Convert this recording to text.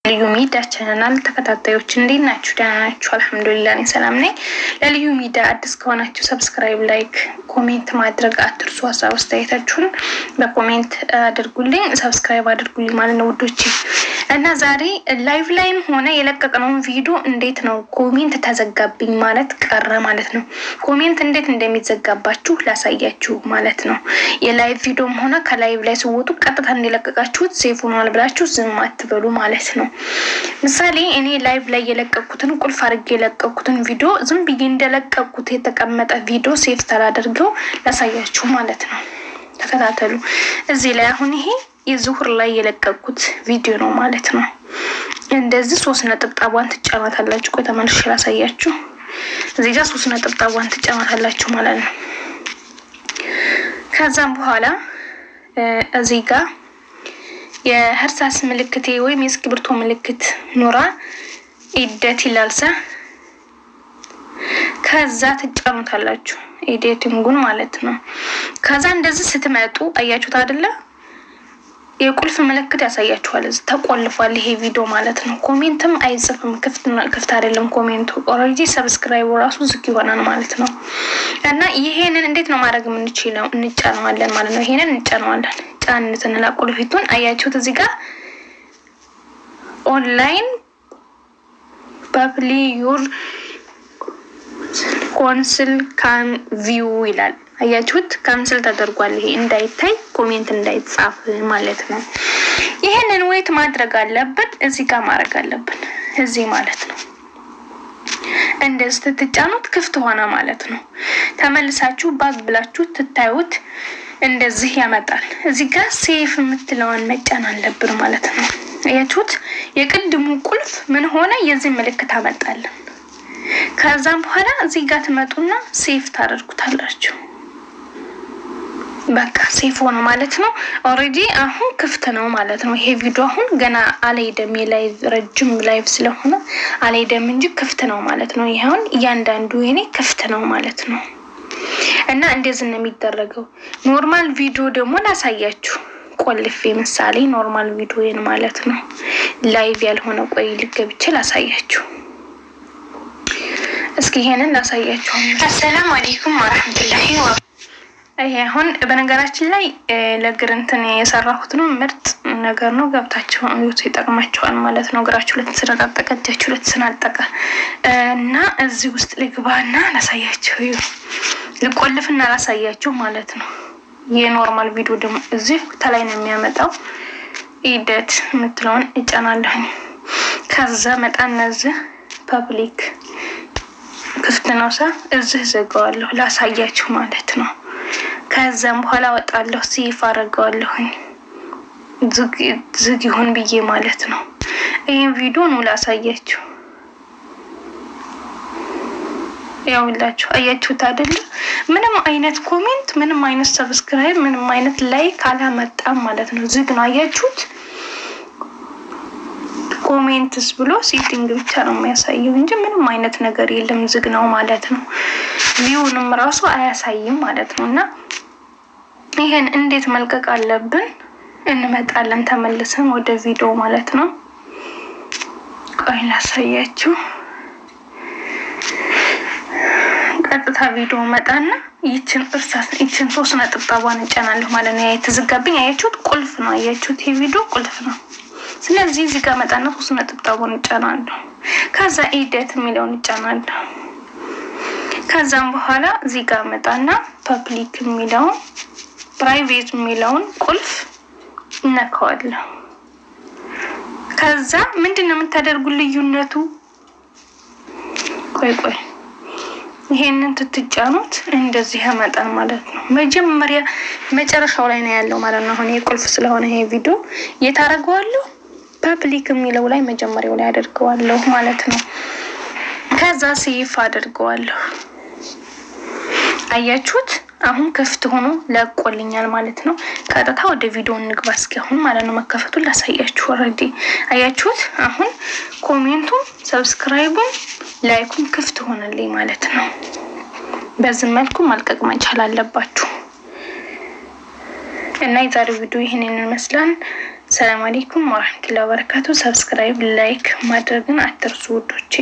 ልዩ ሚዲያ ቻናል ተከታታዮች እንዴት ናችሁ? ደህና ናችሁ? አልሐምዱሊላህ እኔ ሰላም ነኝ። ለልዩ ሚዲያ አዲስ ከሆናችሁ ሰብስክራይብ፣ ላይክ፣ ኮሜንት ማድረግ አትርሱ። ሀሳብ አስተያየታችሁን በኮሜንት አድርጉልኝ፣ ሰብስክራይብ አድርጉልኝ ማለት ነው ውዶቼ። እና ዛሬ ላይቭ ላይም ሆነ የለቀቅነውን ቪዲዮ እንዴት ነው ኮሜንት ተዘጋብኝ ማለት ቀረ ማለት ነው። ኮሜንት እንዴት እንደሚዘጋባችሁ ላሳያችሁ ማለት ነው። የላይቭ ቪዲዮም ሆነ ከላይቭ ላይ ሲወጡ ቀጥታ እንደለቀቃችሁት ሴፍ ሆኗል ብላችሁ ዝም አትበሉ ማለት ነው። ምሳሌ እኔ ላይቭ ላይ የለቀኩትን ቁልፍ አድርጌ የለቀኩትን ቪዲዮ ዝም ብዬ እንደለቀኩት የተቀመጠ ቪዲዮ ሴፍ ታላደርገው ላሳያችሁ ማለት ነው። ተከታተሉ። እዚህ ላይ አሁን ይሄ የዙሁር ላይ የለቀኩት ቪዲዮ ነው ማለት ነው። እንደዚህ 3 ነጥብጣቧን ትጫናታላችሁ። ቆይ ተመልሼ ላሳያችሁ። እዚህ ጋር 3 ነጥብጣቧን ትጫናታላችሁ ማለት ነው። ከዛም በኋላ እዚህ ጋር የህርሳስ ምልክቴ ወይም የእስክሪብቶ ምልክት ኑራ ኢደት ይላልሳ ከዛ ትጫኑታላችሁ። ኢዴቲንጉን ማለት ነው። ከዛ እንደዚህ ስትመጡ አያችሁት አይደለ? የቁልፍ ምልክት ያሳያችኋል። እዚህ ተቆልፏል ይሄ ቪዲዮ ማለት ነው። ኮሜንትም አይጽፍም፣ ክፍት አይደለም ኮሜንቱ። ኦሬዲ ሰብስክራይቡ ራሱ ዝግ ይሆናል ማለት ነው። እና ይሄንን እንዴት ነው ማድረግ የምንችለው? እንጫነዋለን ማለት ነው። ይሄንን እንጫነዋለን። ጫንትና ቁልፊቱን አያችሁት እዚህ ጋር ኦንላይን ፐብሊ ዩር ኮንስል ካን ቪው ይላል። አያችሁት ካንስል ተደርጓል። ይሄ እንዳይታይ ኮሜንት እንዳይጻፍ ማለት ነው። ይሄንን ዌት ማድረግ አለብን። እዚህ ጋር ማድረግ አለብን እዚህ ማለት ነው። እንደዚህ ትጫኑት ክፍት ሆነ ማለት ነው። ተመልሳችሁ ባክ ብላችሁ ትታዩት እንደዚህ ያመጣል። እዚህ ጋር ሴፍ የምትለውን መጫን አለብን ማለት ነው። አያችሁት የቅድሙ ቁልፍ ምን ሆነ? የዚህ ምልክት አመጣለን። ከዛም በኋላ እዚህ ጋር ትመጡና ሴፍ ታደርጉታላችሁ። በቃ ሴፍ ሆነ ማለት ነው። ኦሬዲ አሁን ክፍት ነው ማለት ነው። ይሄ ቪዲዮ አሁን ገና አልሄደም። የላይቭ ረጅም ላይቭ ስለሆነ አልሄደም እንጂ ክፍት ነው ማለት ነው። ይሄውን እያንዳንዱ የኔ ክፍት ነው ማለት ነው። እና እንደዚህ ነው የሚደረገው። ኖርማል ቪዲዮ ደግሞ ላሳያችሁ። ቆልፌ ምሳሌ ኖርማል ቪዲዮን ማለት ነው። ላይቭ ያልሆነ ቆይ ልገብቼ ላሳያችሁ። እስኪ ይሄንን ላሳያችሁ። አሰላሙ አለይኩም ወራህመቱላሂ ወበረካቱ። ይሄ አሁን በነገራችን ላይ ለእግር እንትን የሰራሁት ነው። ምርጥ ነገር ነው። ገብታችሁ እዩት፣ ይጠቅማችኋል ማለት ነው። እግራችሁ ለተሰነጣጠቀ፣ እጃችሁ ለተሰነጣጠቀ እና እዚህ ውስጥ ልግባና ላሳያችሁ። ልቆልፍና ላሳያችሁ ማለት ነው። የኖርማል ቪዲዮ ደግሞ እዚህ ተላይ ነው የሚያመጣው። ኢደት የምትለውን እጫናለሁ። ከዛ መጣ እነዚህ ፐብሊክ ክፍት ነው እዚህ ዘጋዋለሁ ላሳያችሁ ማለት ነው። ከዛም በኋላ ወጣለሁ ሴፍ አደርገዋለሁኝ ዝግ ይሁን ብዬ ማለት ነው። ይሄን ቪዲዮ ነው ላሳያችሁ። ያውላችሁ አያችሁት አይደለ? ምንም አይነት ኮሜንት፣ ምንም አይነት ሰብስክራይብ፣ ምንም አይነት ላይክ አላመጣም ማለት ነው። ዝግ ነው አያችሁት? ኮሜንትስ ብሎ ሴቲንግ ብቻ ነው የሚያሳየው እንጂ ምንም አይነት ነገር የለም። ዝግ ነው ማለት ነው። ቪውንም ራሱ አያሳይም ማለት ነው። እና ይሄን እንዴት መልቀቅ አለብን? እንመጣለን ተመልሰን ወደ ቪዲዮ ማለት ነው። ቆይ ላሳያችሁ። ቀጥታ ቪዲዮ መጣና ይችን 3 ነጥብጣቧን እንጫናለሁ ማለት ነው። የተዘጋብኝ አያችሁት? ቁልፍ ነው አያችሁት? ይሄ ቪዲዮ ቁልፍ ነው። ስለዚህ እዚህ ጋር መጣና 3 ነጥብጣቧን እንጫናለሁ። ከዛ ኢዴት የሚለውን እንጫናለሁ። ከዛም በኋላ እዚህ ጋር መጣና ፐብሊክ የሚለውን ፕራይቬት የሚለውን ቁልፍ እነካዋለሁ። ከዛ ምንድነው የምታደርጉ ልዩነቱ? ቆይ ይሄንን ትጫኑት እንደዚህ ያመጣል ማለት ነው። መጀመሪያ መጨረሻው ላይ ነው ያለው ማለት ነው። አሁን የቁልፍ ስለሆነ ይሄ ቪዲዮ የታረገዋለሁ ፐብሊክ የሚለው ላይ መጀመሪያው ላይ አደርገዋለሁ ማለት ነው። ከዛ ሴፍ አደርገዋለሁ። አያችሁት? አሁን ክፍት ሆኖ ለቆልኛል ማለት ነው። ቀጥታ ወደ ቪዲዮ እንግባ እስኪ አሁን ማለት ነው። መከፈቱን ላሳያችሁ። ኦሬዲ አያችሁት? አሁን ኮሜንቱም ሰብስክራይቡም ላይኩም ክፍት ሆነልኝ ማለት ነው። በዚህ መልኩ መልቀቅ መቻል አለባችሁ። እና የዛሬው ቪዲዮ ይሄንን ይመስላል። ሰላም አለይኩም ወራህመቱላሂ ወበረካቱ። ሰብስክራይብ ላይክ ማድረግን አትርሱ ውዶቼ።